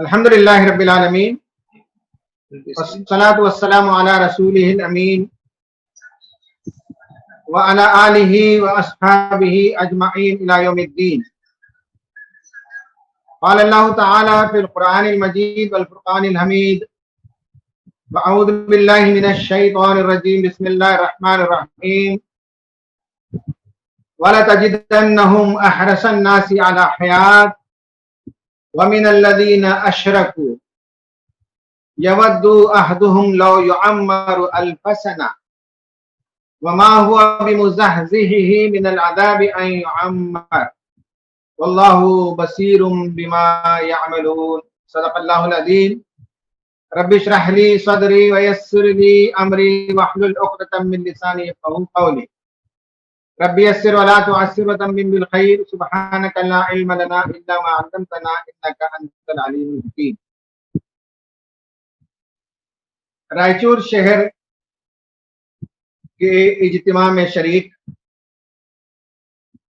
الحمدللہ رب العالمین والصلاة والسلام علی رسولہ الامین وعلی آلہ واصحابہ اجمعین الی یوم الدین. قال اللہ تعالی فی القرآن المجید والفرقان الحمید واعوذ باللہ من الشیطان الرجیم بسم اللہ الرحمن الرحیم وَلَتَجِدَنَّهُمْ أَحْرَصَ النَّاسِ عَلَى حَيَاةٍ وَمِنَ الَّذِينَ أَشْرَكُوا يَوَدُّ أَحَدُهُمْ لَوْ يُعَمَّرُ أَلْفَ سَنَةٍ وَمَا هُوَ بِمُزَحْزِحِهِ مِنَ الْعَذَابِ أَنْ يُعَمَّرَ وَاللَّهُ بَصِيرٌ بِمَا يَعْمَلُونَ. صدق اللہ العظیم. رب اشرح لي صدري ويسر لي أمري واحلل عقدة من لساني يفقهوا قولي. رب يسر ولا تعسر وتمم بالخير سبحانك لا علم لنا الا ما علمتنا انك انت العليم الحكيم. رائچور شہر کے اجتماع میں شریک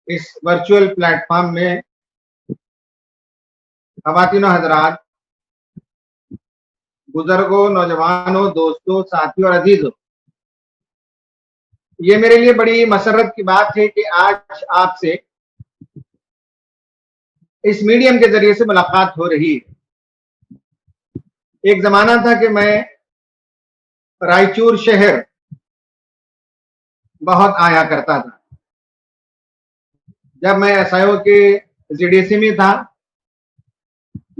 اس ورچوئل پلیٹ فارم میں خواتین و حضرات، بزرگوں، نوجوانوں، دوستوں، ساتھیوں اور عزیزوں، یہ میرے لیے بڑی مسرت کی بات ہے کہ آج آپ سے اس میڈیم کے ذریعے سے ملاقات ہو رہی ہے. ایک زمانہ تھا کہ میں رائچور شہر بہت آیا کرتا تھا. جب میں ایس آئی او کے زی ڈی سی میں تھا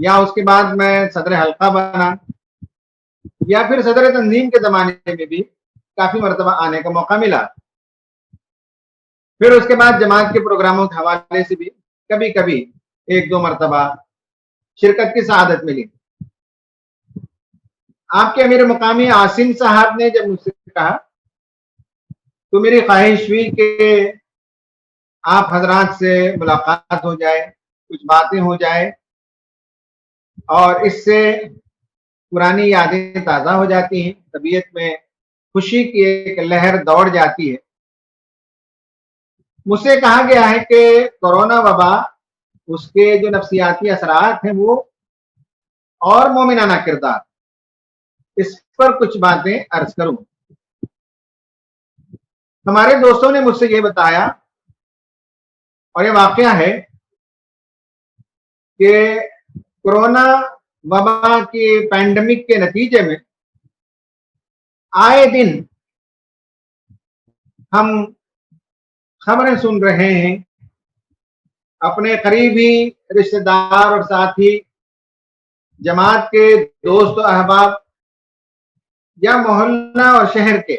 یا اس کے بعد میں صدر حلقہ بنا یا پھر صدر تنظیم کے زمانے میں بھی کافی مرتبہ آنے کا موقع ملا. پھر اس کے بعد جماعت کے پروگراموں کے حوالے سے بھی کبھی کبھی ایک دو مرتبہ شرکت کی سعادت ملی. آپ کے امیر مقامی عاصم صاحب نے جب مجھ سے کہا تو میری خواہش ہوئی کہ آپ حضرات سے ملاقات ہو جائے، کچھ باتیں ہو جائے اور اس سے پرانی یادیں تازہ ہو جاتی ہیں، طبیعت میں خوشی کی ایک لہر دوڑ جاتی ہے. مجھ سے کہا گیا ہے کہ کورونا وبا، اس کے جو نفسیاتی اثرات ہیں وہ اور مومنانہ کردار، اس پر کچھ باتیں عرض کروں. ہمارے دوستوں نے مجھ سے یہ بتایا اور یہ واقعہ ہے کہ کورونا وبا کی پینڈیمک کے نتیجے میں آئے دن ہم خبریں سن رہے ہیں. اپنے قریبی رشتہ دار اور ساتھی، جماعت کے دوست و احباب یا محلہ اور شہر کے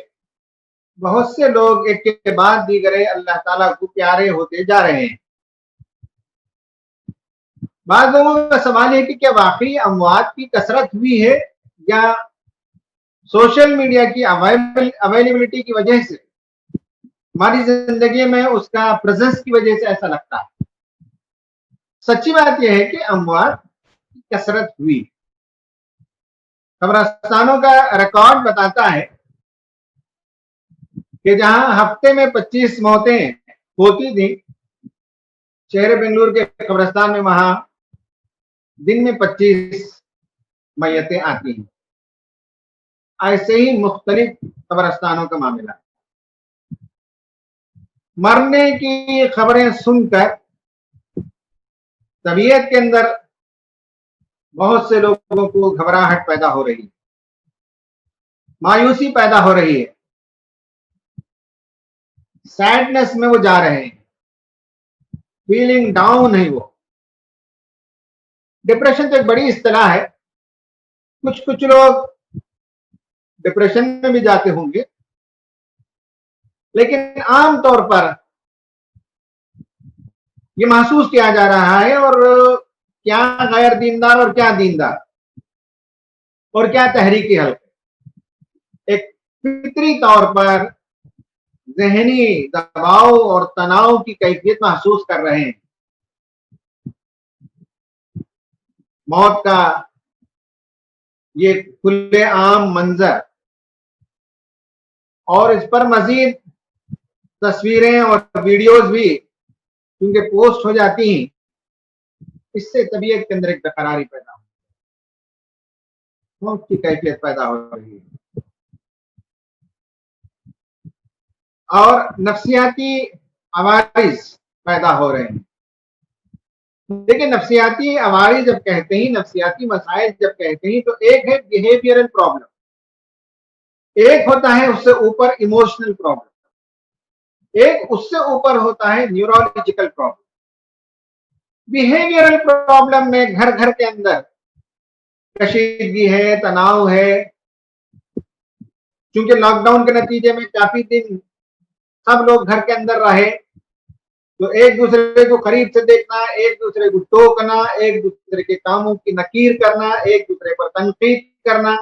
بہت سے لوگ ایک کے بعد دیگرے اللہ تعالیٰ کو پیارے ہوتے جا رہے ہیں. بعض لوگوں کا سوال ہے کہ کیا واقعی اموات کی کثرت ہوئی ہے یا سوشل میڈیا کی اویلیبلٹی کی وجہ سے ہماری زندگی میں اس کا پریزنس کی وجہ سے ایسا لگتا ہے. سچی بات یہ ہے کہ اموات کی کثرت ہوئی. قبرستانوں کا ریکارڈ بتاتا ہے کہ جہاں ہفتے میں 25 موتیں ہوتی تھیں شہر بنگلور کے قبرستان میں، وہاں دن میں 25 میتیں آتی ہیں. ایسے ہی مختلف قبرستانوں کا معاملہ. مرنے کی خبریں سن کر طبیعت کے اندر بہت سے لوگوں کو گھبراہٹ پیدا ہو رہی ہے، مایوسی پیدا ہو رہی ہے، سیڈنس میں وہ جا رہے ہیں، فیلنگ ڈاؤن ہے. وہ ڈپریشن تو ایک بڑی اصطلاح ہے. کچھ لوگ ڈپریشن میں بھی جاتے ہوں گے، لیکن عام طور پر یہ محسوس کیا جا رہا ہے، اور کیا غیر دیندار اور کیا دیندار اور کیا تحریکی حلقے ایک فطری طور پر ذہنی دباؤ اور تناؤ کی کیفیت محسوس کر رہے ہیں. موت کا یہ کھلے عام منظر اور اس پر مزید تصویریں اور ویڈیوز بھی کیونکہ پوسٹ ہو جاتی ہیں، اس سے طبیعت کے اندر ایک بے قراری پیدا ہو. خوف کی کیفیت پیدا ہو رہی ہے اور نفسیاتی عوارض پیدا ہو رہے ہیں۔ دیکھیں نفسیاتی عوارض جب کہتے ہیں، نفسیاتی مسائل جب کہتے ہیں تو ایک ہے بیہیویئرل پرابلم، ایک ہوتا ہے اس سے اوپر ایموشنل پرابلم، ایک اس سے اوپر ہوتا ہے نیورولوجیکل پرابلم۔ بیہیویئرل پرابلم میں گھر گھر کے اندر کشیدگی ہے، تناؤ ہے، چونکہ لاک ڈاؤن کے نتیجے میں کافی دن سب لوگ گھر کے اندر رہے تو ایک دوسرے کو قریب سے دیکھنا، ایک دوسرے کو ٹوکنا، ایک دوسرے کے کاموں کی نکیر کرنا، ایک دوسرے پر تنقید کرنا،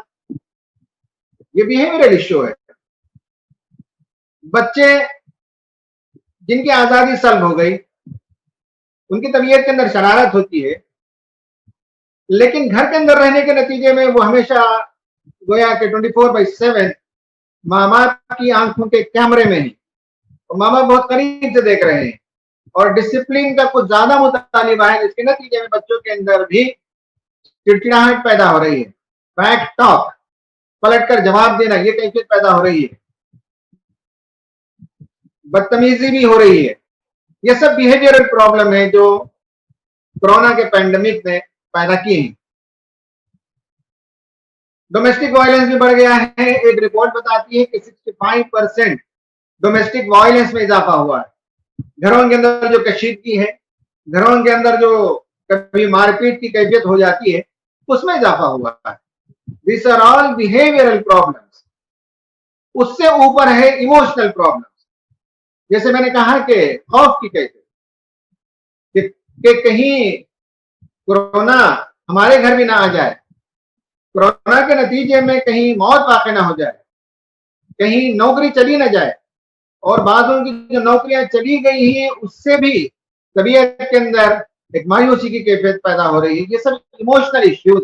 یہ بیہیویئرل ایشو ہے۔ بچے جن کی آزادی سلب ہو گئی، ان کی طبیعت کے اندر شرارت ہوتی ہے، لیکن گھر کے اندر رہنے کے نتیجے میں وہ ہمیشہ گویا کہ 24/7 ماں باپ کی آنکھوں کے کیمرے میں ہیں، اور ماں باپ بہت قریب سے دیکھ رہے ہیں، اور ڈسپلن کا کچھ زیادہ مطالبہ ہے، جس کے نتیجے میں بچوں کے اندر بھی چڑچڑاہٹ پیدا ہو رہی ہے، بیک ٹاک، پلٹ کر جواب دینا، یہ کیفیت پیدا ہو رہی ہے، بدتمیزی بھی ہو رہی ہے۔ یہ سب بیہیویئرل پرابلم ہے جو کورونا کے پینڈیمک نے پیدا کی ہیں۔ ڈومیسٹک وائلنس بھی بڑھ گیا ہے، ایک رپورٹ بتاتی ہے کہ 65% ڈومیسٹک وائلنس میں اضافہ ہوا ہے۔ گھروں کے اندر جو کشیدگی ہے، گھروں کے اندر جو کبھی مار پیٹ کی کیفیت ہو جاتی ہے، اس میں اضافہ ہوا ہے۔ These are all behavioral problems۔ اس سے اوپر ہے ایموشنل پرابلم، جیسے میں نے کہا کہ خوف کی کیفیت کہ کہیں کورونا ہمارے گھر بھی نہ آ جائے، کورونا کے نتیجے میں کہیں موت واقع نہ ہو جائے، کہیں نوکری چلی نہ جائے، اور بعضوں کی جو نوکریاں چلی گئی ہیں اس سے بھی طبیعت کے اندر ایک مایوسی کی کیفیت پیدا ہو رہی ہے۔ یہ سب ایموشنل ایشوز،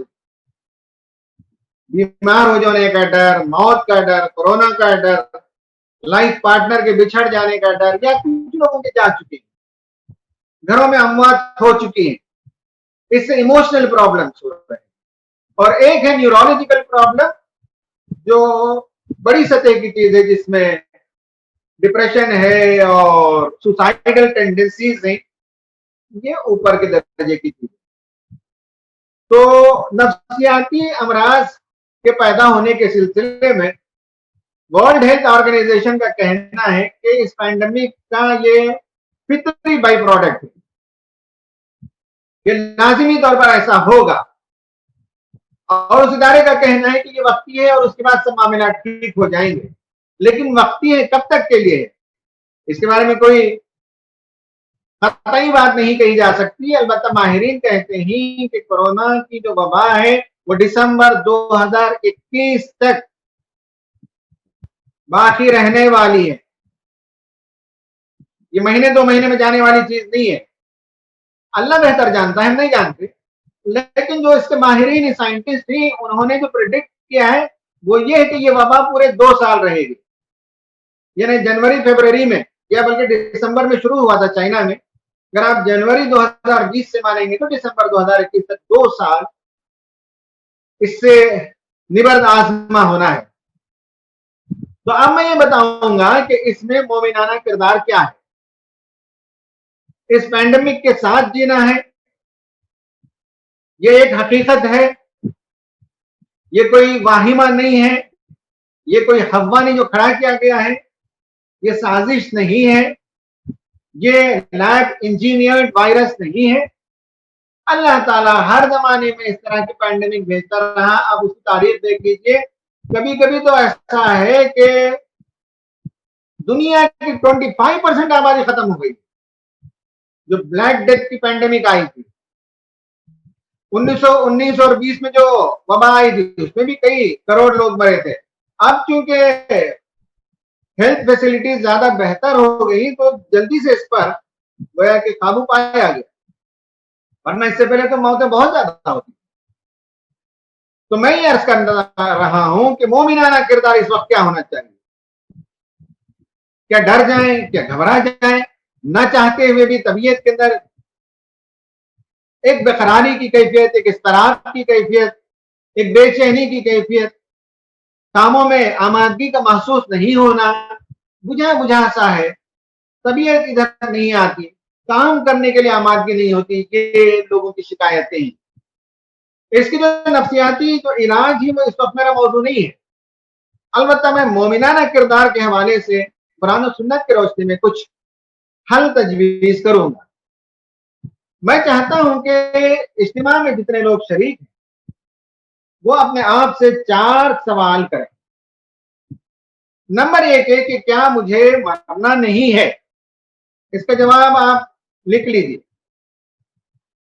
بیمار ہو جانے کا ڈر، موت کا ڈر، کورونا کا ڈر، لائف پارٹنر کے بچھڑ جانے کا ڈر، یا کچھ لوگوں کے جا چکے ہیں، گھروں میں اموات ہو چکی ہیں، اس سے ایموشنل پرابلمس ہو رہے ہیں۔ اور ایک ہے نیورولوجیکل پرابلم جو بڑی سطح کی چیز ہے، جس میں ڈپریشن ہے اور سوسائیڈل ٹینڈنسیز ہیں، یہ اوپر کے درجے کی چیز۔ تو نفسیاتی امراض کے پیدا ہونے کے سلسلے میں ورلڈ ہیلتھ آرگنائزیشن کا کہنا ہے کہ اس پینڈیمک کا یہ فطری بائی پروڈکٹ ہے، یہ لازمی طور پر ایسا ہوگا، اور اس ادارے کا کہنا ہے کہ یہ وقتی ہے اور اس کے بعد سب معاملات ٹھیک ہو جائیں گے۔ لیکن وقتی ہے کب تک کے لیے ہے، اس کے بارے میں کوئی قطعی بات نہیں کہی جا سکتی۔ البتہ ماہرین کہتے ہیں کہ کورونا کی جو وبا ہے وہ دسمبر 2021 تک باقی رہنے والی ہے، یہ مہینے دو مہینے میں جانے والی چیز نہیں ہے۔ اللہ بہتر جانتا ہے، ہم نہیں جانتے، لیکن جو اس کے ماہرین سائنٹسٹ ہیں انہوں نے جو پریڈکٹ کیا ہے وہ یہ ہے کہ یہ وبا پورے 2 سال رہے گی، یعنی جنوری فیبروری میں، یا بلکہ دسمبر میں شروع ہوا تھا چائنا میں، اگر آپ جنوری 2020 سے مانیں گے تو دسمبر 2021 تک 2 سال اس سے نبرد آزما ہونا ہے۔ تو اب میں یہ بتاؤں گا کہ اس میں مومنانہ کردار کیا ہے، اس پینڈیمک کے ساتھ جینا ہے، یہ ایک حقیقت ہے، یہ کوئی واہمہ نہیں ہے، یہ کوئی حوانی جو کھڑا کیا گیا ہے، یہ سازش نہیں ہے، یہ لیب انجینئرڈ وائرس نہیں ہے۔ اللہ تعالیٰ ہر زمانے میں اس طرح کی پینڈیمک بھیجتا رہا۔ اب اس کی تاریخ دیکھ لیجیے، کبھی کبھی تو ایسا ہے کہ دنیا کی 25% آبادی ختم ہو گئی، جو بلیک ڈیتھ کی پینڈیمک آئی تھی 1919 اور 20 میں جو وبا آئی تھی، اس میں بھی کئی کروڑ لوگ مرے تھے۔ اب چونکہ ہیلتھ فیسلٹیز زیادہ بہتر ہو گئی تو جلدی سے اس پر گویا کہ قابو پایا گیا، ورنہ اس سے پہلے تو موتیں بہت زیادہ ہوتی۔ تو میں یہ عرض کر رہا ہوں کہ مومنانہ کردار اس وقت کیا ہونا چاہیے؟ کیا ڈر جائیں، کیا گھبرا جائیں؟ نہ چاہتے ہوئے بھی طبیعت کے اندر ایک بے قراری کی کیفیت، ایک اضطراب کی کیفیت، ایک بے چینی کی کیفیت، کاموں میں آمادگی کا محسوس نہیں ہونا، بجھا بجھا سا ہے، طبیعت ادھر نہیں آتی، کام کرنے کے لیے آمادگی نہیں ہوتی، یہ لوگوں کی شکایتیں ہیں۔ اس کی جو نفسیاتی جو علاج ہی اس وقت میرا موضوع نہیں ہے، البتہ میں مومنانہ کردار کے حوالے سے قرآن و سنت کے روشنی میں کچھ حل تجویز کروں گا۔ میں چاہتا ہوں کہ اجتماع میں جتنے لوگ شریک ہیں وہ اپنے آپ سے 4 سوال کریں۔ نمبر 1 ہے کہ کیا مجھے مرنا نہیں ہے؟ اس کا جواب آپ لکھ لیجیے۔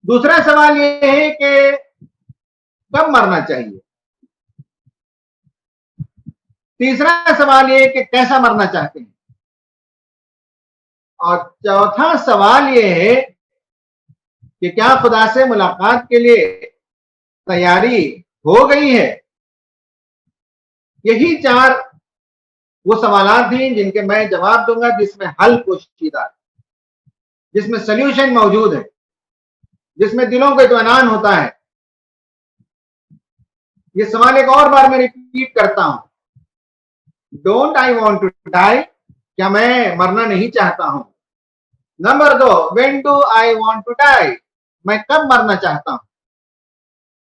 دوسرا سوال یہ ہے کہ کب مرنا چاہیے؟ تیسرا سوال یہ ہے کہ کیسا مرنا چاہتے ہیں؟ اور چوتھا سوال یہ ہے کہ کیا خدا سے ملاقات کے لیے تیاری ہو گئی ہے؟ یہی 4 وہ سوالات ہیں جن کے میں جواب دوں گا، جس میں حل پوشیدہ ہے، جس میں سلیوشن موجود ہے، جس میں دلوں کو اطمینان ہوتا ہے۔ یہ سوال ایک اور بار میں ریپیٹ کرتا ہوں، don't I want to die, کیا میں مرنا نہیں چاہتا ہوں؟ Number 2، when do I want to die, میں کب مرنا چاہتا ہوں؟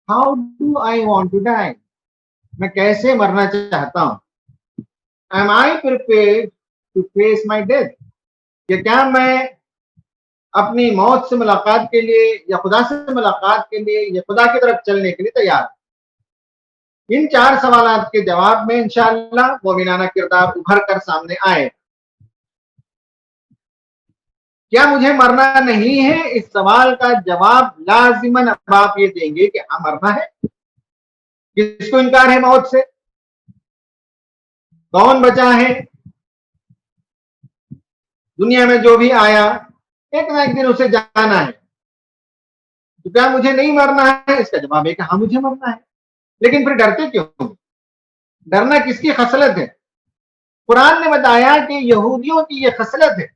How do I want to die, میں کیسے مرنا چاہتا ہوں؟ am I prepared to face my death، کہ کیا میں اپنی موت سے ملاقات کے لیے یا خدا سے ملاقات کے لیے یا خدا کی طرف چلنے کے لیے تیار؟ ان 4 سوالات کے جواب میں انشاءاللہ مومنانہ کردار ابھر کر سامنے آئے۔ کیا مجھے مرنا نہیں ہے؟ اس سوال کا جواب لازماً اب آپ یہ دیں گے کہ ہاں مرنا ہے۔ کس کو انکار ہے موت سے؟ کون بچا ہے؟ دنیا میں جو بھی آیا ایک نہ ایک دن اسے جانا ہے، تو کیا مجھے نہیں مرنا ہے؟ اس کا جواب ہے کہ ہاں مجھے مرنا ہے۔ لیکن پھر ڈرتے کیوں؟ ڈرنا کس کی خصلت ہے؟ قرآن نے بتایا کہ یہودیوں کی یہ خصلت ہے۔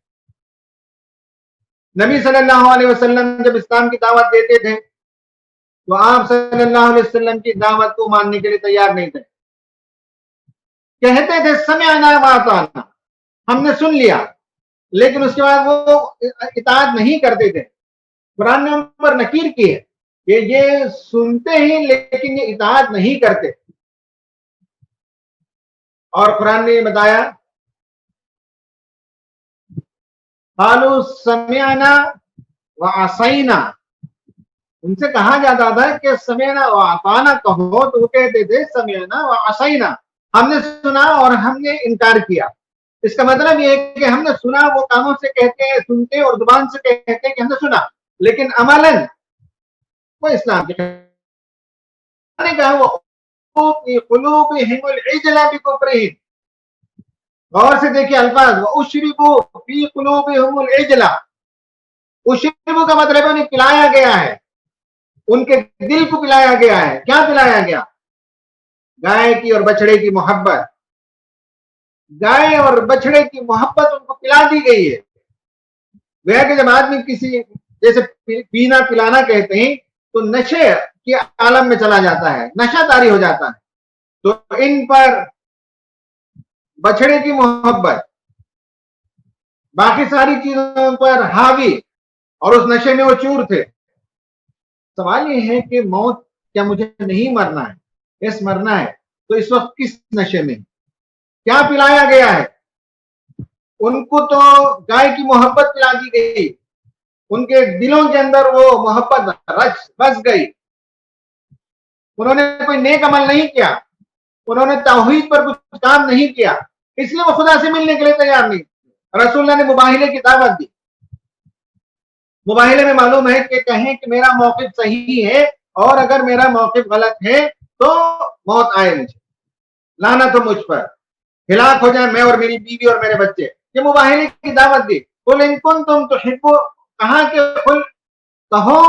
نبی صلی اللہ علیہ وسلم جب اسلام کی دعوت دیتے تھے تو آپ صلی اللہ علیہ وسلم کی دعوت کو ماننے کے لیے تیار نہیں تھے، کہتے تھے سمعنا واطعنا، ہم نے سن لیا، لیکن اس کے بعد وہ اطاعت نہیں کرتے تھے۔ قرآن نے ان پر نکیر کی ہے کہ یہ سنتے ہی لیکن یہ اطاعت نہیں کرتے۔ اور قرآن نے یہ بتایا قالوا سمعنا وعصینا، ان سے کہا جاتا تھا کہ سمعنا واطعنا کہو، تو وہ کہتے تھے سمعنا وعصینا، ہم نے سنا اور ہم نے انکار کیا۔ اس کا مطلب یہ ہے کہ ہم نے سنا، وہ کانوں سے کہتے ہیں سنتے اور زبان سے کہتے ہیں کہ ہم نے سنا، لیکن عملاً وہ اسلام کے نے کہا وہ قلوبہم العجل بکفرہم، غور سے دیکھیے الفاظ، وَأُشْرِبُوا فِي قُلُوبِهِمُ الْعِجْلَ، اشربو کا مطلب انہیں پلایا گیا ہے، ان کے دل کو پلایا گیا ہے۔ کیا پلایا گیا؟ گائے کی اور بچڑے کی محبت، گائے اور بچڑے کی محبت ان کو پلا دی گئی ہے۔ وہ کہ جب آدمی کسی جیسے پینا پلانا کہتے ہیں تو نشے کے عالم میں چلا جاتا ہے، نشہ طاری ہو جاتا ہے، تو ان پر بچڑے کی محبت باقی ساری چیزوں پر حاوی اور اس نشے میں وہ چور تھے۔ سوال یہ ہے کہ موت کیا مجھے نہیں مرنا ہے؟ یس مرنا ہے، تو اس وقت کس نشے میں؟ کیا پلایا گیا ہے؟ ان کو تو گائے کی محبت پلا دی گئی، ان کے دلوں کے اندر وہ محبت بس گئی، انہوں نے کوئی نیک عمل نہیں کیا، انہوں نے توحید پر کچھ کام نہیں کیا، اس لیے وہ خدا سے ملنے کے لیے تیار نہیں۔ رسول اللہ نے مباہلے کی دعوت دی۔ مباہلے میں معلوم ہے کہ کہیں کہ میرا موقف صحیح ہے اور اگر میرا موقف غلط ہے تو موت آئے مجھے، لعنت ہو مجھ پر، ہلاک ہو جائیں میں اور میری بیوی اور میرے بچے۔ یہ مباہلے کی دعوت دی۔ قل ان کنتم تحبون، کہا کہ قل کہو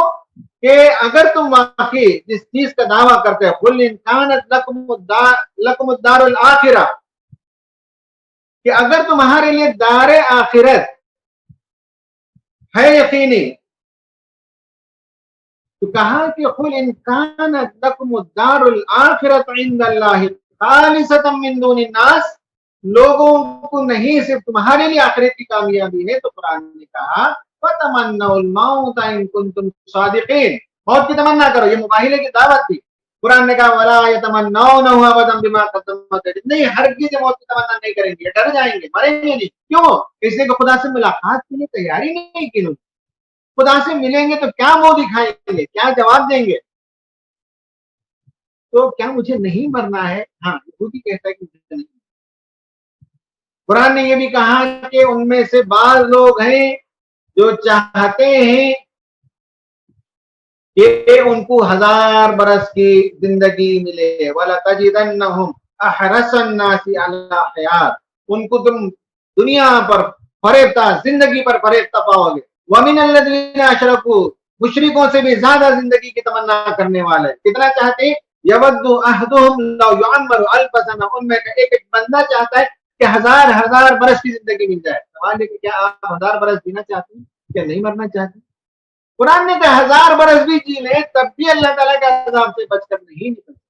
کہ اگر تم واقعی جس چیز کا دعویٰ کرتے ہو، قل ان کانت لکم الدار الاخرہ، کہ اگر تمہارے لیے دار آخرت ہے یقینی، تو کہا کہ قل ان کانت لکم الدار الآخرۃ عند اللہ خالصۃ من دون الناس، لوگوں کو نہیں صرف تمہارے لیے آخرت کی کامیابی ہے، تو قرآن نے کہا فتمنوا الموت ان کنتم صادقین، موت کی تمنا کرو، یہ مباہلے کی دعوت تھی۔ قرآن نے کہا ولا یتمنونہ ابدا بما قدمت، نہیں ہرگز موت کی تمنا نہیں کریں گے، ڈر جائیں گے، مریں گے نہیں۔ کیوں؟ اس لیے کہ خدا سے ملاقات کے لیے تیاری نہیں کی، خدا سے ملیں گے تو کیا منہ دکھائیں گے، کیا جواب دیں گے؟ تو کیا مجھے نہیں مرنا ہے؟ ہاں یہودی کہتا ہے کہ مجھے نہیں۔ قرآن نے یہ بھی کہا کہ ان میں سے بعض لوگ ہیں جو چاہتے ہیں کہ ان کو 1000 برس کی زندگی ملے، وَلَتَجِدَنَّهُمْ أَحْرَصَ النَّاسِ عَلَىٰ حَيَاةٍ، ان کو تم دنیا پر فریفتہ، زندگی پر فریفتہ پاؤ گے۔ وَمِنَ الَّذِينَ أَشْرَكُوا، مشرکوں سے بھی زیادہ زندگی کی تمنا کرنے والے، کتنا چاہتے ہیں؟ يَوَدُّ أَحَدُهُمْ لَوْ يُعَمَّرُ أَلْفَ سَنَةٍ، ان میں ایک بندہ چاہتا ہے کہ 1000 برس کی زندگی مل جائے۔ سوال ہے کہ کیا آپ 1000 برس جینا چاہتے ہیں؟ کیا نہیں مرنا چاہتے؟ قرآن نے کہا 1000 برس بھی جی لیں تب بھی اللہ تعالیٰ کے عذاب سے بچ کر نہیں نکل سکتے۔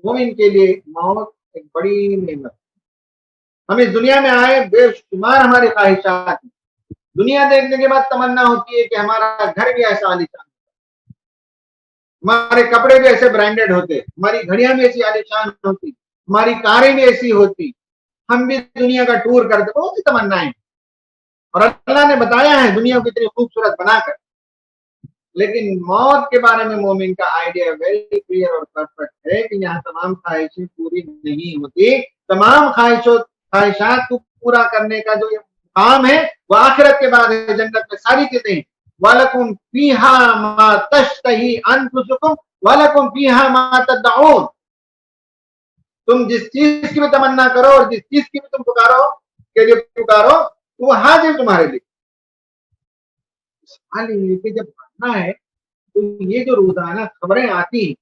مومن کے لیے موت ایک بڑی نعمت، ہم اس دنیا میں آئے، بے شمار ہماری خواہشات ہیں، دنیا دیکھنے کے بعد تمنا ہوتی ہے کہ ہمارا گھر بھی ایسا عالیشان، ہمارے کپڑے بھی ایسے برانڈیڈ ہوتے، ہماری گھڑیاں بھی ایسی عالیشان ہوتی، ہماری کاریں بھی ایسی ہوتی، ہم بھی دنیا کا ٹور کرتے، بہت سی تمنائیں، اور اللہ نے بتایا ہے دنیا کو اتنی خوبصورت بنا کر۔ لیکن موت کے بارے میں مومن کا آئیڈیا ویری کلیئر اور پرفیکٹ ہے کہ یہاں تمام خواہشیں پوری نہیں ہوتی، تمام خواہشات کو پورا کرنے کا جو کام ہے وہ آخرت کے بعد ہے، جنت میں ساری چیزیں ہیں۔ وَلَكُمْ فِيهَا مَا تَشْتَهِي أَنفُسُكُمْ وَلَكُمْ فِيهَا مَا تَدَّعُونَ، تم جس چیز کی بھی تمنا کرو اور جس چیز کی بھی تم پکارو کے لیے پکارو وہ حاضر تمہارے لیے۔ سوال یہ کہ جب پڑھنا ہے تو یہ جو روزانہ خبریں آتی ہیں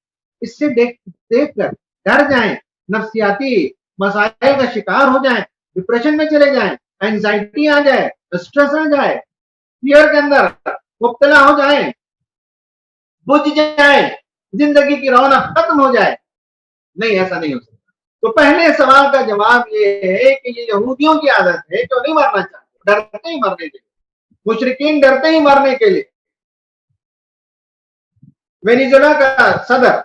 اس سے دیکھ کر ڈر جائیں، نفسیاتی مسائل کا شکار ہو جائیں، ڈپریشن میں چلے جائیں، اینزائٹی آ جائے، اسٹریس آ جائے، فیئر کے اندر مبتلا ہو جائیں، بجھ جائیں، زندگی کی رونق ختم ہو جائے، نہیں ایسا نہیں ہو سکتا۔ تو پہلے سوال کا جواب یہ ہے کہ یہ یہودیوں کی عادت ہے جو نہیں مرنا چاہتے، ڈرتے ہی مرنے کے لیے، مشرکین ڈرتے ہی مرنے کے لیے۔ وینیزویلا کا صدر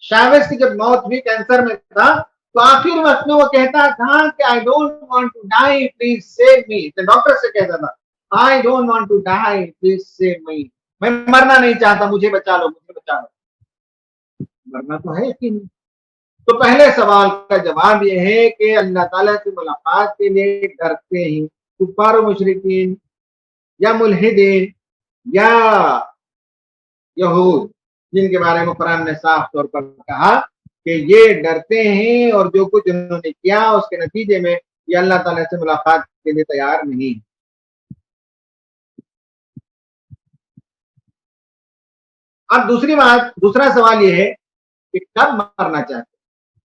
شاویز کی جب موت ہوئی، کینسر میں تھا، تو آخر وقت میں وہ کہتا تھا کہ I don't want to die, please save me، doctor سے کہتا تھا I don't want to die, please save me، میں مرنا نہیں چاہتا، مجھے بچا لو، مجھے بچا لو۔ مرنا تو ہے کہ نہیں۔ تو پہلے سوال کا جواب یہ ہے کہ اللہ تعالیٰ سے ملاقات کے لیے ڈرتے ہیں کفار و مشرکین یا ملحدین یا یہود، جن کے بارے میں قرآن نے صاف طور پر کہا کہ یہ ڈرتے ہیں اور جو کچھ انہوں نے کیا اس کے نتیجے میں یہ اللہ تعالیٰ سے ملاقات کے لیے تیار نہیں۔ اب دوسری بات، دوسرا سوال یہ ہے کہ کب مرنا چاہتے،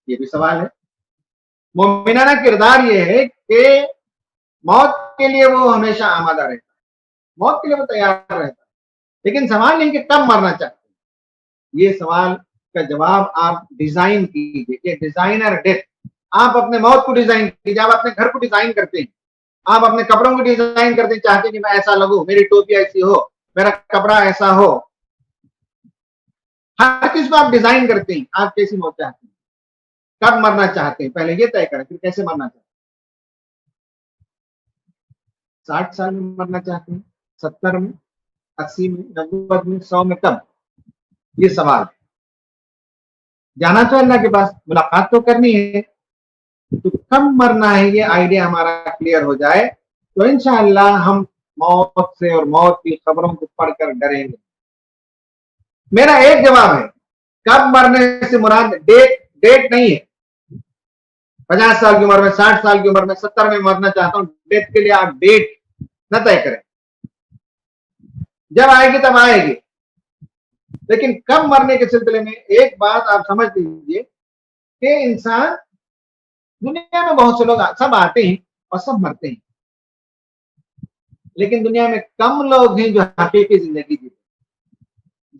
یہ بھی سوال ہے۔ مومنانہ کردار یہ ہے کہ موت کے لیے وہ ہمیشہ آمادہ رہتا ہے، موت کے لیے وہ تیار رہتا ہے، لیکن سوال نہیں کہ کب مرنا چاہتے ہیں، یہ سوال کا جواب آپ ڈیزائن کیجیے کہ ڈیزائنر ڈیتھ، آپ اپنے موت کو ڈیزائن کیجیے، آپ اپنے گھر کو ڈیزائن کرتے ہیں، آپ اپنے کپڑوں کو ڈیزائن کرتے ہیں، چاہتے ہیں کہ میں ایسا لگوں، میری ٹوپی ایسی ہو، میرا کپڑا ایسا ہو، ہر چیز کو آپ ڈیزائن کرتے ہیں، آپ کیسی موت چاہتے ہیں، کب مرنا چاہتے ہیں، پہلے یہ طے کریں پھر کیسے مرنا چاہتے ہیں۔ 60 سال میں مرنا چاہتے ہیں، 70 میں، 80 میں، 90 میں، 100 میں، کب؟ یہ سوال ہے۔ جانا تو اللہ کے پاس، ملاقات تو کرنی ہے، تو کب مرنا ہے یہ آئیڈیا ہمارا کلیئر ہو جائے تو انشاءاللہ ہم موت سے اور موت کی خبروں کو پڑھ کر ڈریں گے۔ میرا ایک جواب ہے، کب مرنے سے مراد ڈیٹ نہیں ہے، 50 سال کی عمر میں، 60 سال کی عمر میں، 70 میں مرنا چاہتا ہوں، ڈیتھ کے لیے آپ ڈیٹ نہ طے کریں، جب آئے گی تب آئے گی، لیکن کب مرنے کے سلسلے میں ایک بات آپ سمجھ لیجیے کہ انسان، دنیا میں بہت سے لوگ سب آتے ہیں اور سب مرتے ہیں، لیکن دنیا میں کم لوگ ہیں جو حقیقی زندگی جیتے ہیں۔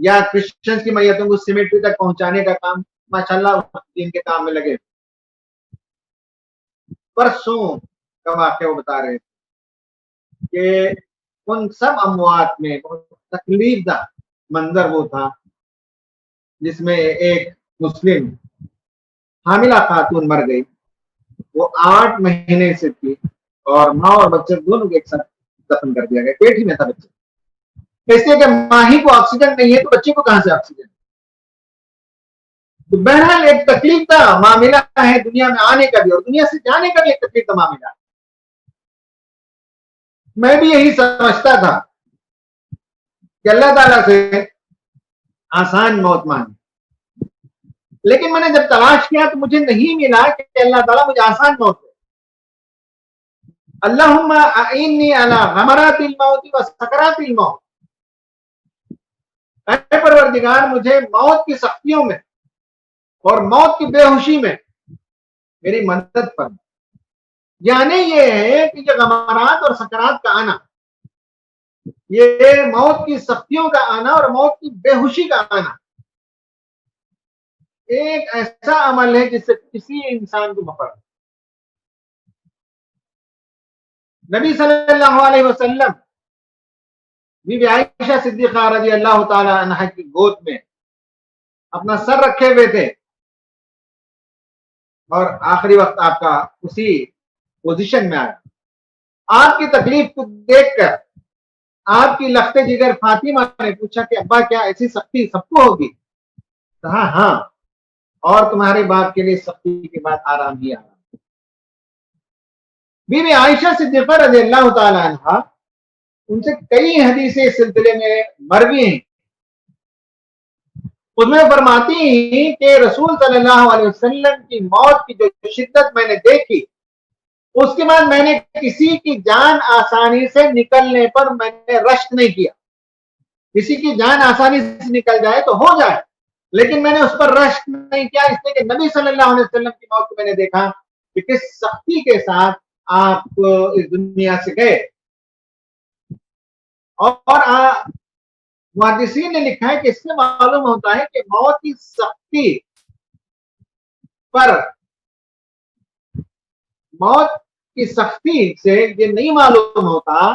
یا کرسچنس کی میتوں کو سیمیٹری تک پہنچانے کا کام ماشاءاللہ دین کے کام میں لگے. پرسوں کا واقعہ وہ بتا رہے تھے کہ ان سب اموات میں بہت تکلیف دہ منظر وہ تھا جس میں ایک مسلم حاملہ خاتون مر گئی. وہ 8 مہینے سے تھی اور ماں اور بچے دونوں کو ایک ساتھ دفن کر دیا گیا. پیٹ ہی میں تھا بچے. اس لیے کہ ماں ہی کو آکسیجن نہیں ہے تو بچے کو کہاں سے آکسیجن. تو بہرحال ایک تکلیف کا معاملہ ہے دنیا میں آنے کا بھی اور دنیا سے جانے کا بھی ایک تکلیف کا معاملہ. میں بھی یہی سمجھتا تھا کہ اللہ تعالیٰ سے آسان موت مانگی, لیکن میں نے جب تلاش کیا تو مجھے نہیں ملا کہ اللہ تعالیٰ مجھے آسان موت دے. اللہم اعنی علی غمرات الموت و سکرات الموت. اے پروردگار مجھے موت کی سختیوں میں اور موت کی بے ہوشی میں میری مدد پر. یعنی یہ ہے کہ یہ غمرات اور سکرات کا آنا, یہ موت کی سختیوں کا آنا اور موت کی بے ہوشی کا آنا ایک ایسا عمل ہے جس سے کسی انسان کو مفر. نبی صلی اللہ علیہ وسلم بی بی عائشہ صدیقہ رضی اللہ تعالی عنہ کی گود میں اپنا سر رکھے ہوئے تھے اور آخری وقت آپ کا اسی پوزیشن میں آیا. آپ کی تکلیف کو دیکھ کر آپ کی لخت جگر فاطمہ نے پوچھا کہ ابا کیا ایسی سختی سب کو ہوگی؟ کہا ہاں, اور تمہارے باپ کے لیے سختی کے بعد آرام ہی آرام. بی بی عائشہ صدیقہ رضی اللہ تعالی عنہ ان سے کئی حدیثیں اس سلسلے میں مروی ہیں. اس میں فرماتی ہیں کہ رسول صلی اللہ علیہ وسلم کی موت کی جو شدت میں نے دیکھی, اس کے بعد میں نے کسی کی جان آسانی سے نکلنے پر میں نے رشک نہیں کیا. کسی کی جان آسانی سے نکل جائے تو ہو جائے, لیکن میں نے اس پر رشک نہیں کیا, اس لیے کہ نبی صلی اللہ علیہ وسلم کی موت کو میں نے دیکھا کہ کس سختی کے ساتھ آپ اس دنیا سے گئے. اور محدثین نے لکھا ہے کہ اس سے معلوم ہوتا ہے کہ موت کی سختی پر, موت کی سختی سے یہ نہیں معلوم ہوتا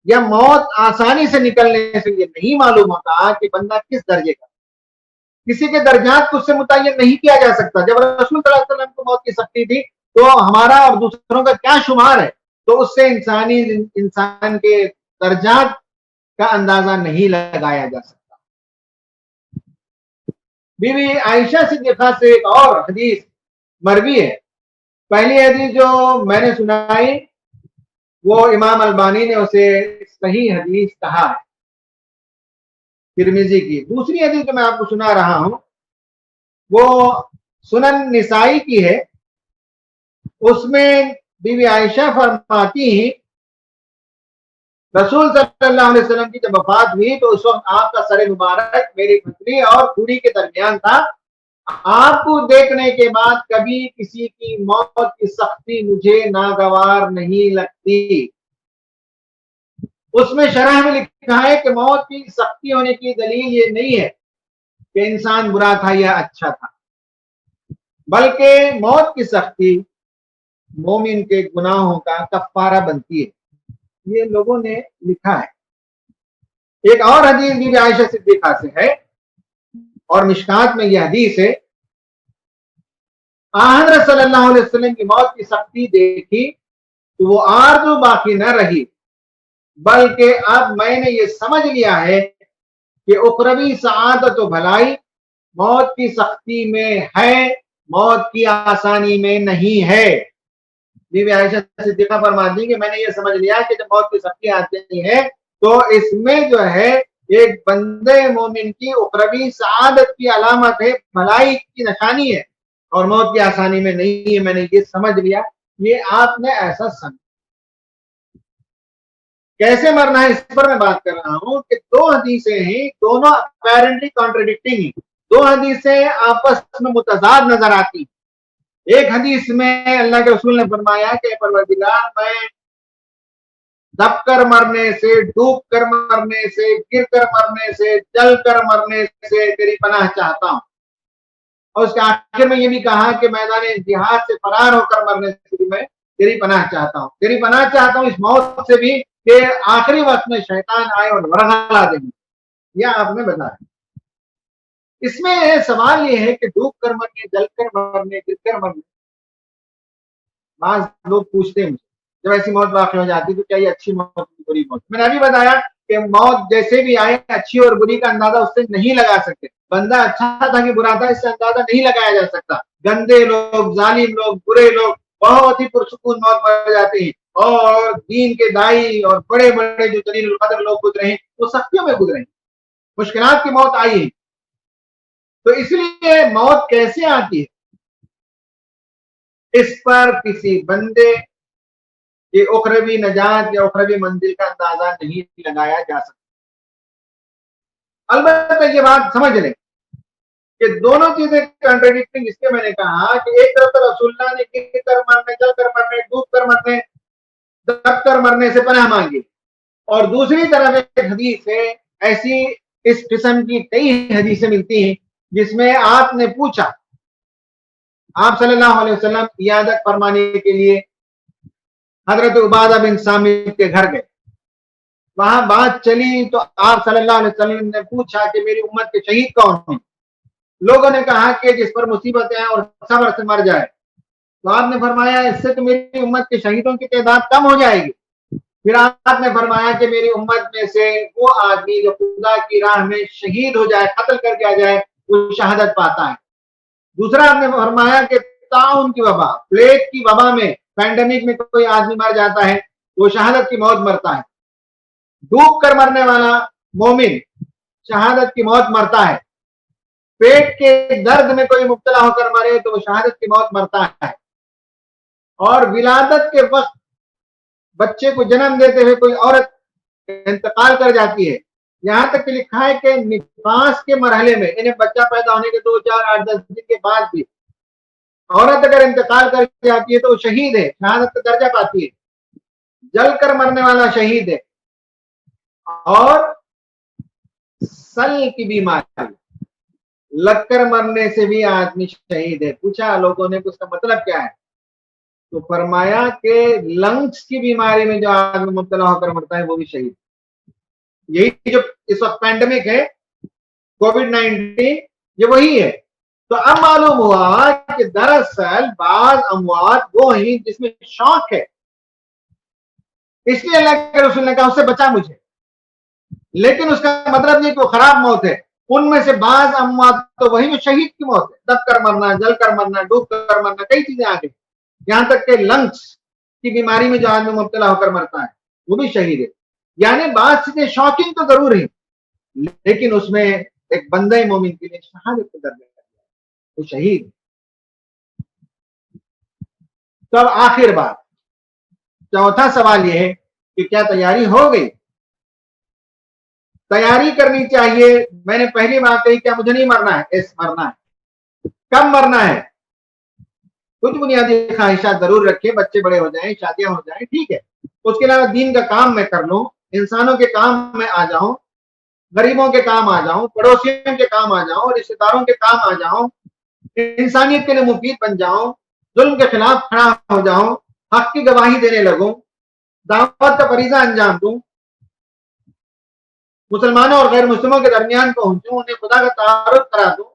یا موت آسانی سے نکلنے سے یہ نہیں معلوم ہوتا کہ بندہ کس درجے کا. کسی کے درجات کو اس سے متعین نہیں کیا جا سکتا. جب رسول صلی اللہ علیہ وسلم کو موت کی سختی تھی تو ہمارا اور دوسروں کا کیا شمار ہے, تو اس سے انسان کے درجات کا اندازہ نہیں لگایا جا سکتا. بی بی عائشہ صدیقہ سے ایک اور حدیث مروی ہے. پہلی حدیث جو میں نے سنائی وہ امام البانی نے اسے صحیح حدیث کہا ہے, ترمذی کی. دوسری حدیث جو میں آپ کو سنا رہا ہوں وہ سنن نسائی کی ہے. اس میں بی بی عائشہ فرماتی ہیں رسول صلی اللہ علیہ وسلم کی جب وفات ہوئی تو اس وقت آپ کا سر مبارک میری پھٹری اور پھوڑی کے درمیان تھا. آپ کو دیکھنے کے بعد کبھی کسی کی موت کی سختی مجھے ناگوار نہیں لگتی. اس میں شرح میں لکھا ہے کہ موت کی سختی ہونے کی دلیل یہ نہیں ہے کہ انسان برا تھا یا اچھا تھا, بلکہ موت کی سختی مومن کے گناہوں کا کفارہ بنتی ہے. یہ لوگوں نے لکھا ہے. ایک اور حدیث بی بی عائشہ صدیقہ سے ہے اور مشکات میں یہ حدیث ہے, حضرت صلی اللہ علیہ وسلم کی موت کی سختی دیکھی تو وہ آرزو باقی نہ رہی, بلکہ اب میں نے یہ سمجھ لیا ہے کہ اخروی سعادت و بھلائی موت کی سختی میں ہے, موت کی آسانی میں نہیں ہے. بی بی عائشہ صدیقہ فرماتی ہیں کہ میں نے یہ سمجھ لیا کہ جب موت کی سختی آتی ہے تو اس میں جو ہے ایک بندے مومن کی اخروی سعادت کی علامت ہے, بھلائی کی نشانی ہے, اور موت کی آسانی میں نہیں ہے. میں نے یہ سمجھ لیا. یہ آپ نے ایسا سمجھ. کیسے مرنا ہے اس پر میں بات کر رہا ہوں کہ دو حدیثیں ہیں, دونوں اپیرنٹلی کانٹرڈکٹنگ ہیں. دو حدیثیں آپس میں متضاد نظر آتی ہیں. ایک حدیث میں اللہ کے رسول نے فرمایا کہ پروردگار میں دب کر مرنے سے، ڈوب کر مرنے سے، گر کر مرنے سے، جل کر مرنے سے تیری پناہ چاہتا ہوں. اور اس کے آخر میں یہ بھی کہا کہ میدان جہاد سے فرار ہو کر مرنے سے بھی میں تیری پناہ چاہتا ہوں. تیری پناہ چاہتا ہوں اس موت سے بھی کہ آخری وقت میں شیطان آئے اور ورغلا دے. یہ آپ نے بتایا. اس میں سوال یہ ہے کہ ڈوب کر مرنے، جل کر مرنے، گر کر مرنے. بعض لوگ پوچھتے ہیں جب ایسی موت واقع ہو جاتی تو کیا یہ اچھی موت بری موت؟ میں نے ابھی بتایا کہ موت جیسے بھی آئے اچھی اور بری کا اندازہ اس سے نہیں لگا سکتے. بندہ اچھا تھا کہ برا تھا اس سے اندازہ نہیں لگایا جا سکتا. گندے لوگ، ظالم لوگ، برے لوگ بہت ہی پرسکون موت مر جاتے ہیں، اور دین کے دائی اور بڑے بڑے جو جلیل القدر لوگ گزرے ہیں وہ سختیوں میں گزرے ہیں، مشکلات کی موت آئی ہے. تو اس لیے موت کیسے آتی ہے اس پر کسی بندے کی اخروی نجات یا اخروی منزل کا اندازہ نہیں لگایا جا سکتا. البتہ یہ بات سمجھ لیں کہ دونوں چیزیں کنٹراڈکٹنگ، اس کے میں نے کہا کہ ایک طرف تو رسول اللہ نے گر کر مرنے، جل کر مرنے، ڈوب کر مرنے، دب کر مرنے سے پناہ مانگی، اور دوسری طرف ایک حدیث ہے ایسی اس قسم کی کئی حدیثیں ملتی ہیں جس میں آپ نے پوچھا، آپ صلی اللہ علیہ وسلم عیادت فرمانے کے لیے حضرت عبادہ بن صامت کے گھر گئے. وہاں بات چلی تو آپ صلی اللہ علیہ وسلم نے پوچھا کہ میری امت کے شہید کون ہیں؟ لوگوں نے کہا کہ جس پر مصیبتیں ہیں اور صبر سے مر جائے. تو آپ نے فرمایا اس سے تو میری امت کے شہیدوں کی تعداد کم ہو جائے گی. پھر آپ نے فرمایا کہ میری امت میں سے وہ آدمی جو خدا کی راہ میں شہید ہو جائے، قتل کر دیا جائے، وہ شہادت پاتا ہے. دوسرا آپ نے فرمایا کہ طاعون کی وبا، پلیگ کی وبا میں، پینڈیمک میں کوئی آدمی مر جاتا ہے وہ شہادت کی موت مرتا ہے. ڈوب کر مرنے والا مومن شہادت کی موت مرتا ہے. پیٹ کے درد میں کوئی مبتلا ہو کر مرے تو وہ شہادت کی موت مرتا ہے. اور ولادت کے وقت بچے کو جنم دیتے ہوئے کوئی عورت انتقال کر جاتی ہے، یہاں تک کہ لکھا ہے کہ نفاس کے مرحلے میں، یعنی بچہ پیدا ہونے کے 2 4 8 10 دن کے بعد بھی عورت اگر انتقال کر جاتی ہے تو وہ شہید ہے، شہادت کا درجہ پاتی ہے. جل کر مرنے والا شہید ہے. اور سل کی بیماری، لگ کر مرنے سے بھی آدمی شہید ہے. پوچھا لوگوں نے اس کا مطلب کیا ہے؟ تو فرمایا کہ لنگس کی بیماری میں جو آدمی مبتلا ہو کر مرتا ہے وہ بھی شہید. یہی جو اس وقت پینڈیمک ہے کووڈ-19 یہ وہی ہے. تو اب معلوم ہوا کہ دراصل بعض اموات وہ ہیں جس میں شوق ہے، اس لیے اللہ کے رسول نے کہا اس سے بچا مجھے. لیکن اس کا مطلب نہیں کہ وہ خراب موت ہے. ان میں سے بعض اموات تو وہی جو شہید کی موت ہے، دب کر مرنا، جل کر مرنا، ڈوب کر مرنا، کئی چیزیں آ گئی. یہاں تک کہ لنگس کی بیماری میں جو آدمی مبتلا ہو کر مرتا ہے وہ بھی شہید ہے. یعنی بعض چیزیں شوکنگ تو ضرور ہیں، لیکن اس میں ایک بندہ مومن کے لیے شہادت کا درجہ وہ شہید. تو اب آخر بات، چوتھا سوال یہ ہے کہ کیا تیاری ہو گئی؟ تیاری کرنی چاہیے. میں نے پہلی بات کہی کیا مجھے نہیں مرنا ہے؟ مرنا ہے. کب مرنا ہے؟ کچھ بنیادی خواہشات ضرور رکھے، بچے بڑے ہو جائیں، شادیاں ہو جائیں، ٹھیک ہے. اس کے علاوہ دین کا کام میں کر لوں، انسانوں کے کام میں آ جاؤں، غریبوں کے کام آ جاؤں، پڑوسیوں کے کام آ جاؤں، رشتے داروں کے کام آ جاؤں، انسانیت کے لیے مفید بن جاؤں، ظلم کے خلاف کھڑا ہو جاؤں، حق کی گواہی دینے لگوں، دعوت کا فریضہ انجام دوں، مسلمانوں اور غیر مسلموں کے درمیان پہنچوں، انہیں خدا کا تعارف کرا دوں.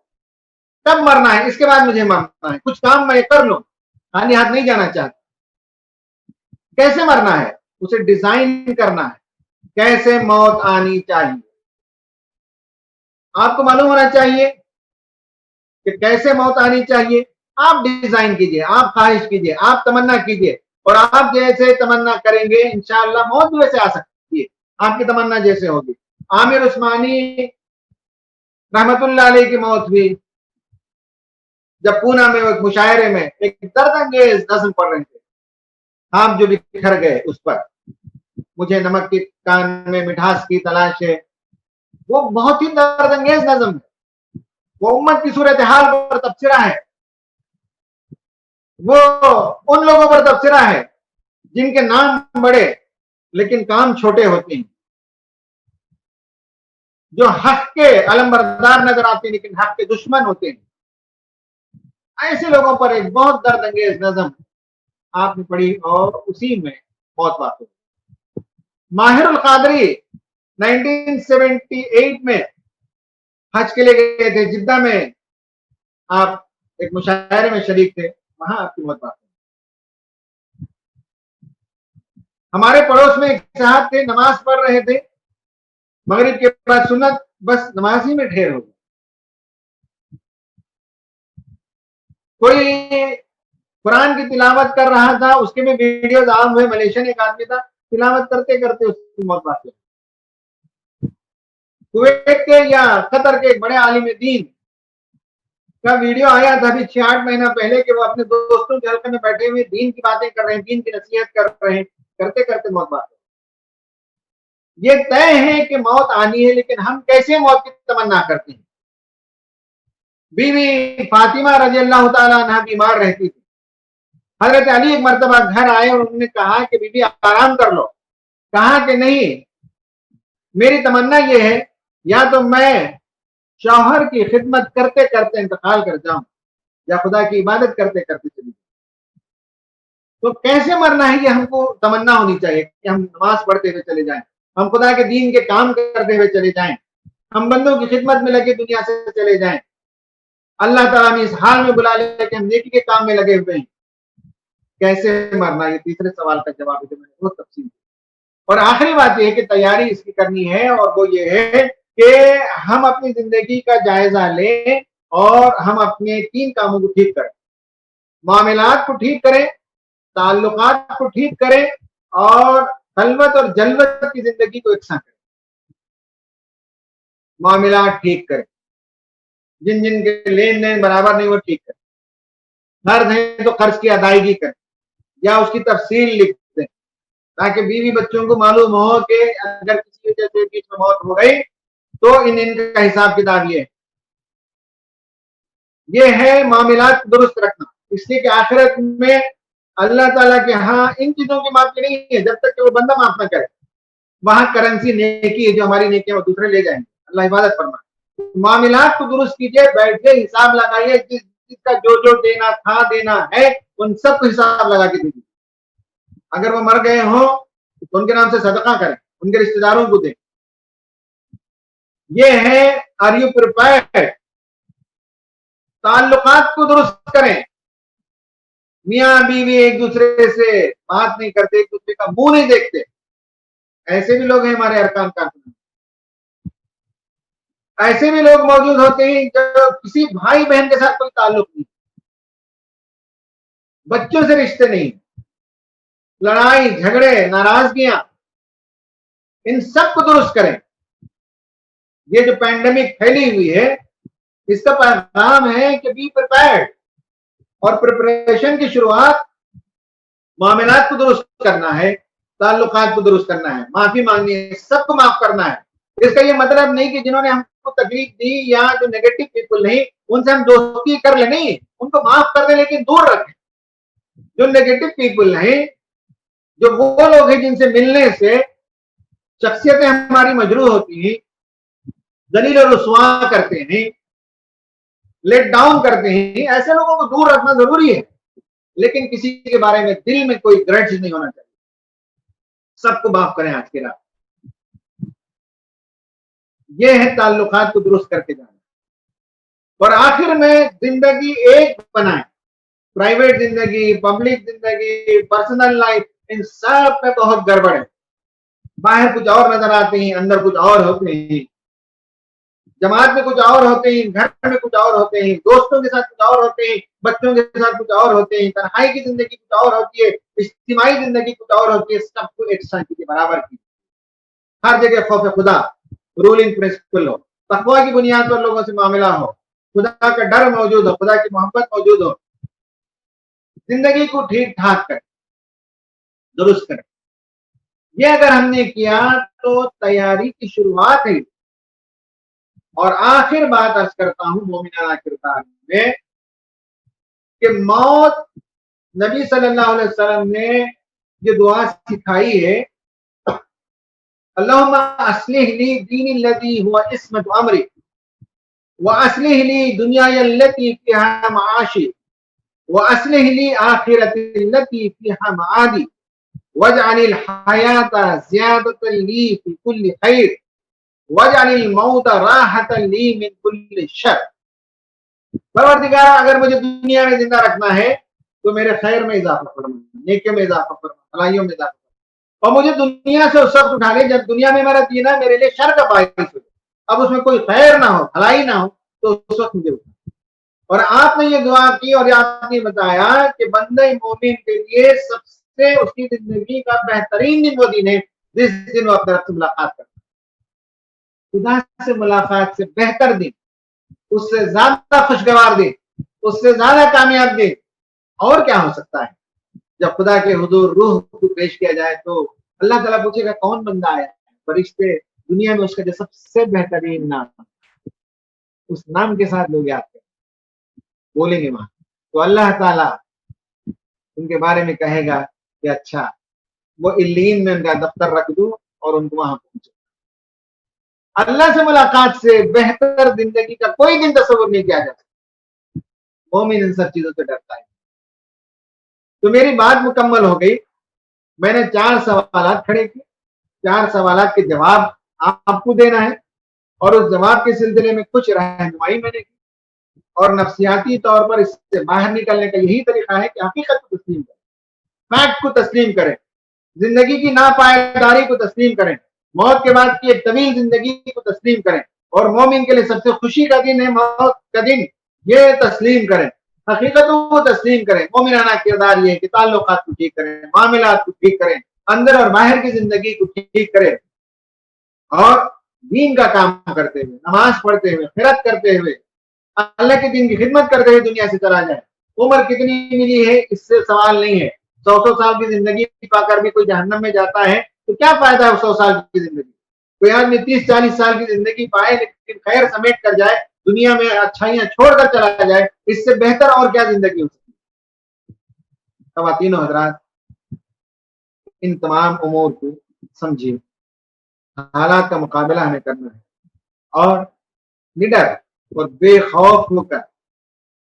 تب مرنا ہے. اس کے بعد مجھے مرنا ہے. کچھ کام میں کر لوں، خالی ہاتھ نہیں جانا چاہتا. کیسے مرنا ہے اسے ڈیزائن کرنا ہے. کیسے موت آنی چاہیے آپ کو معلوم ہونا چاہیے کہ کیسے موت آنی چاہیے. آپ ڈیزائن کیجئے، آپ خواہش کیجئے، آپ تمنا کیجئے، اور آپ جیسے تمنا کریں گے انشاءاللہ موت بھی ویسے آ سکتی ہے آپ کی تمنا جیسے ہوگی. عامر عثمانی رحمت اللہ علیہ کی موت ہوئی جب پونا میں ایک مشاعرے میں ایک درد انگیز نظم پڑھ رہے تھے، آپ جو بکھر گئے اس پر، مجھے نمک کی کان میں مٹھاس کی تلاش ہے. وہ بہت ہی درد انگیز نظم ہے. وہ امت کی صورتحال پر تبصرہ ہے. وہ ان لوگوں پر تبصرہ ہے جن کے نام بڑے لیکن کام چھوٹے ہوتے ہیں، جو حق کے علمبردار نظر آتے ہیں لیکن حق کے دشمن ہوتے ہیں، ایسے لوگوں پر ایک بہت درد انگیز نظم آپ نے پڑھی اور اسی میں بہت بات ہوئی۔ ماہر القادری 1978 میں حج کے لیے گئے تھے، جدہ میں آپ ایک مشاعرے میں شریک تھے، وہاں آپ کی بہت بات ہوئی۔ ہمارے پڑوس میں ایک صاحب تھے، نماز پڑھ رہے تھے، مغرب کے بعد سنت، بس نماز ہی میں ڈھیر ہو گیا۔ کوئی قرآن کی تلاوت کر رہا تھا، اس کے میں ویڈیوز عام ہوئے، ملیشین ایک آدمی تھا، تلاوت کرتے کرتے اس کی موت پاتی ہے۔ کویت کے یا قطر کے ایک بڑے عالم دین کا ویڈیو آیا تھا ابھی 6-8 مہینہ پہلے کہ وہ اپنے دوستوں کے حلقے میں بیٹھے ہوئے دین کی باتیں کر رہے ہیں، دین کی نصیحت کر رہے ہیں، کرتے کرتے موت پاتی ہے۔ یہ طے ہے کہ موت آنی ہے، لیکن ہم کیسے موت کی تمنا کرتے ہیں؟ بی بی فاطمہ رضی اللہ تعالیٰ عنہ بیمار رہتی تھی، حضرت علی ایک مرتبہ گھر آئے اور انہوں نے کہا کہ بی بی آرام کر لو، کہا کہ نہیں، میری تمنا یہ ہے یا تو میں شوہر کی خدمت کرتے کرتے انتقال کر جاؤں یا خدا کی عبادت کرتے کرتے چلی جاؤں۔ تو کیسے مرنا ہے یہ ہم کو تمنا ہونی چاہیے کہ ہم نماز پڑھتے ہوئے چلے جائیں، ہم خدا کے دین کے کام کرتے ہوئے چلے جائیں، ہم بندوں کی خدمت میں لگے دنیا سے چلے جائیں، اللہ تعالیٰ نے اس حال میں بلا لیا کہ ہم نیکی کے کام میں لگے ہوئے ہیں۔ کیسے مرنا، یہ تیسرے سوال کا جواب ہے جو میں نے بہت تفصیل دی۔ اور آخری بات یہ ہے کہ تیاری اس کی کرنی ہے، اور وہ یہ ہے کہ ہم اپنی زندگی کا جائزہ لیں اور ہم اپنے 3 کاموں کو ٹھیک کریں، معاملات کو ٹھیک کریں، تعلقات کو ٹھیک کریں، اور خلوت اور جلوت کی زندگی کو یکساں کریں۔ معاملات ٹھیک کریں، جن جن کے لین دین برابر نہیں وہ ٹھیک کریں، قرض ہے تو قرض کی ادائیگی کریں یا اس کی تفصیل لکھ دیں تاکہ بیوی بچوں کو معلوم ہو کہ اگر کسی وجہ سے بیچ میں موت ہو گئی تو ان کا حساب کتاب یہ ہے معاملات درست رکھنا، اس لیے کہ آخرت میں اللہ تعالیٰ کے ہاں ان چیزوں کی معافی نہیں ہے جب تک کہ وہ بندہ معاف نہ کرے۔ وہاں کرنسی نیکی ہے، جو ہماری نیکی ہے وہ دوسرے لے جائیں گے، اللہ حفاظت فرمائے۔ معاملات کو درست کیجئے، بیٹھے حساب لگائیے، جس کا جو دینا تھا دینا ہے ان سب کو حساب لگا کے دیجیے۔ اگر وہ مر گئے ہوں تو ان کے نام سے صدقہ کریں، ان کے رشتہ داروں کو دیں۔ یہ ہے آر یو پریپیئرڈ۔ تعلقات کو درست کریں، میاں بیوی ایک دوسرے سے بات نہیں کرتے، ایک دوسرے کا منہ نہیں دیکھتے، ایسے بھی لوگ ہیں ہمارے ارکان کارکنان۔ ایسے بھی لوگ موجود ہوتے ہیں جو کسی بھائی بہن کے ساتھ کوئی تعلق نہیں، بچوں سے رشتے نہیں، لڑائی جھگڑے ناراضگیاں، ان سب کو درست کریں۔ یہ جو پینڈیمک پھیلی ہوئی ہے اس کا پیغام ہے کہ بی پریپیئرڈ، اور پریپریشن کی شروعات معاملات کو درست کرنا ہے، تعلقات کو درست کرنا ہے، معافی مانگنی ہے، سب کو معاف کرنا ہے۔ اس کا یہ مطلب نہیں کہ جنہوں نے ہم کو تکلیف دی یا جو نیگیٹو پیپل نہیں ان سے ہم دوستی کر لیں، نہیں، ان کو معاف کر دیں لیکن دور رکھیں۔ جو نیگیٹو پیپل نہیں، جو وہ لوگ ہیں جن سے ملنے سے شخصیتیں ہماری مجروح ہوتی ہیں، ذلیل و رسوا کرتے ہیں، لیٹ ڈاؤن کرتے ہیں، ایسے لوگوں کو دور رکھنا ضروری ہے، لیکن کسی کے بارے میں دل میں کوئی گرج نہیں ہونا چاہیے۔ سب کو معاف کریں آج کے رات۔ یہ ہے تعلقات کو درست کر کے جانا۔ اور آخر میں زندگی ایک بنائیں، پرائیویٹ زندگی، پبلک زندگی، پرسنل لائف، ان سب میں بہت گڑبڑ ہے۔ باہر کچھ اور نظر آتے ہیں، اندر کچھ اور ہوتے ہیں، جماعت میں کچھ اور ہوتے ہیں، گھر میں کچھ اور ہوتے ہیں، دوستوں کے ساتھ کچھ اور ہوتے ہیں، بچوں کے ساتھ کچھ اور ہوتے ہیں، تنہائی کی زندگی کچھ اور ہوتی ہے، اجتماعی زندگی کچھ اور ہوتی ہے۔ سب کو ایک ساتھ کے برابر کی، ہر جگہ خوف خدا رولنگ پرنسپل ہو، تقوی کی بنیاد پر لوگوں سے معاملہ ہو، خدا کا ڈر موجود ہو، خدا کی محبت موجود ہو، زندگی کو ٹھیک ٹھاک کریں، درست کریں۔ یہ اگر ہم نے کیا تو تیاری کی شروعات ہے۔ اور آخر بات عرض کرتا ہوں مومنانہ کردار میں کہ موت، نبی صلی اللہ علیہ وسلم نے یہ دعا سکھائی ہے، اللهم اصلح لي ديني الذي هو عصمة امري واصلح لي دنياي التي فيها معاشي واصلح لي آخرتي التي فيها معادي واجعل الحياة زيادة لي في كل خير واجعل الموت راحة لي من كل شر. پروردگار اگر مجھے دنیا میں زندہ رکھنا ہے تو میرے خیر میں اضافہ فرما، نیکی میں اضافہ فرما، بھلائیوں میں اضافہ فرما، اور مجھے دنیا سے اس وقت اٹھا لے جب دنیا میں میرا جینا میرے لیے شر کا باعث ہو، اب اس میں کوئی خیر نہ ہو، بھلائی نہ ہو، تو اس وقت مجھے اٹھا۔ اور آپ نے یہ دعا کی اور آپ نے بتایا کہ بندہ مومن کے لیے سب سے اس کی زندگی کا بہترین دن وہ دن ہے جس دن وہ اپنے رب سے ملاقات کرتا ہے۔ خدا سے ملاقات سے بہتر دن، اس سے زیادہ خوشگوار دن، اس سے زیادہ کامیاب دن اور کیا ہو سکتا ہے؟ جب خدا کے حضور روح کو پیش کیا جائے تو اللہ تعالیٰ پوچھے گا کون بندہ آیا؟ فرشتے دنیا میں اس کا جو سب سے بہترین نام، اس نام کے ساتھ لوگ یاد کریں، بولیں گے وہاں، تو اللہ تعالیٰ ان کے بارے میں کہے گا کہ اچھا وہ الین میں ان کا دفتر رکھ دوں اور ان کو وہاں پہنچے۔ اللہ سے ملاقات سے بہتر زندگی کا کوئی دن تصور نہیں کیا جا سکتا۔ مومن ان سب چیزوں سے ڈرتا ہے۔ تو میری بات مکمل ہو گئی، میں نے 4 سوالات کھڑے کیے، 4 سوالات کے جواب آپ کو دینا ہے اور اس جواب کے سلسلے میں کچھ رہنمائی میں نے کی، اور نفسیاتی طور پر اس سے باہر نکلنے کا یہی طریقہ ہے کہ حقیقت کو تسلیم کریں، فیکٹ کو تسلیم کریں، زندگی کی ناپائیداری کو تسلیم کریں، موت کے بعد کی ایک طویل زندگی کو تسلیم کریں، اور مومن کے لیے سب سے خوشی کا دن ہے موت کا دن، یہ تسلیم کریں، حقیقتوں کو تسلیم کریں۔ مومنانہ کردار یہ ہے کہ تعلقات کو ٹھیک کریں، معاملات کو ٹھیک کریں، اندر اور باہر کی زندگی کو ٹھیک کریں، اور دین کا کام کرتے ہوئے، نماز پڑھتے ہوئے، خیرات کرتے ہوئے، اللہ کے دین کی خدمت کرتے ہوئے دنیا سے چلا جائے۔ عمر کتنی ملی ہے اس سے سوال نہیں ہے، 100 سال کی زندگی پا کر بھی کوئی جہنم میں جاتا ہے تو کیا فائدہ ہے 100 سال کی زندگی؟ کوئی آدمی 30-40 سال کی زندگی پائے لیکن خیر سمیٹ کر جائے، دنیا میں اچھائیاں چھوڑ کر چلا جائے، اس سے بہتر اور کیا زندگی ہو سکتی ہے؟ خواتین و حضرات، ان تمام امور کو سمجھیے، حالات کا مقابلہ ہمیں کرنا ہے اور نڈر اور بے خوف ہو کر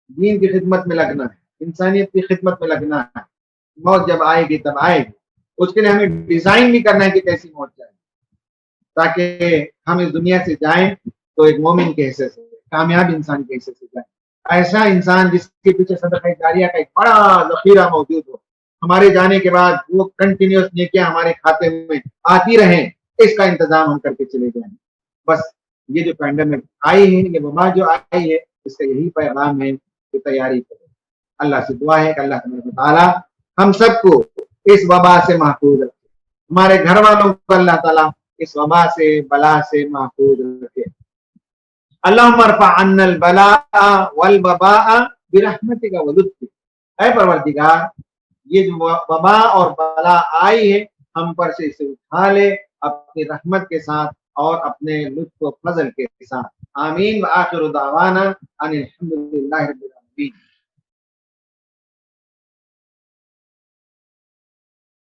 دین کی خدمت میں لگنا ہے، انسانیت کی خدمت میں لگنا ہے۔ موت جب آئے گی تب آئے گی، اس کے لیے ہمیں ڈیزائن بھی کرنا ہے کہ کیسی موت جائے تاکہ ہم اس دنیا سے جائیں تو ایک مومن کے حصے سے، کامیاب انسان کے حصے سے جائیں، ایسا انسان جس کے پیچھے صدقہ جاریہ کا ایک بڑا ذخیرہ موجود ہو، ہمارے جانے کے بعد وہ کنٹینیوس نیکیاں ہمارے کھاتے میں آتی رہیں، اس کا انتظام ہم کر کے چلے جائیں۔ بس یہ جو پینڈیمک آئی ہے، یہ وبا جو آئی ہے، اس کا یہی پیغام ہے کہ تیاری کریں۔ اللہ سے دعا ہے کہ اللہ تعالیٰ ہم سب کو اس وبا سے محفوظ رکھے، ہمارے گھر والوں کو اللہ تعالیٰ اس وبا سے، بلا سے محفوظ رکھے۔ اللہم ارفع عنا البلاء والوباء برحمتک ولطفک، اے پروردگار یہ جو وبا اور بلا آئی ہے ہم پر سے اسے اٹھا لے اپنی رحمت کے ساتھ اور اپنے لطف و فضل کے ساتھ۔ آمین۔ وآخر دعوانا ان الحمد للہ رب العالمین۔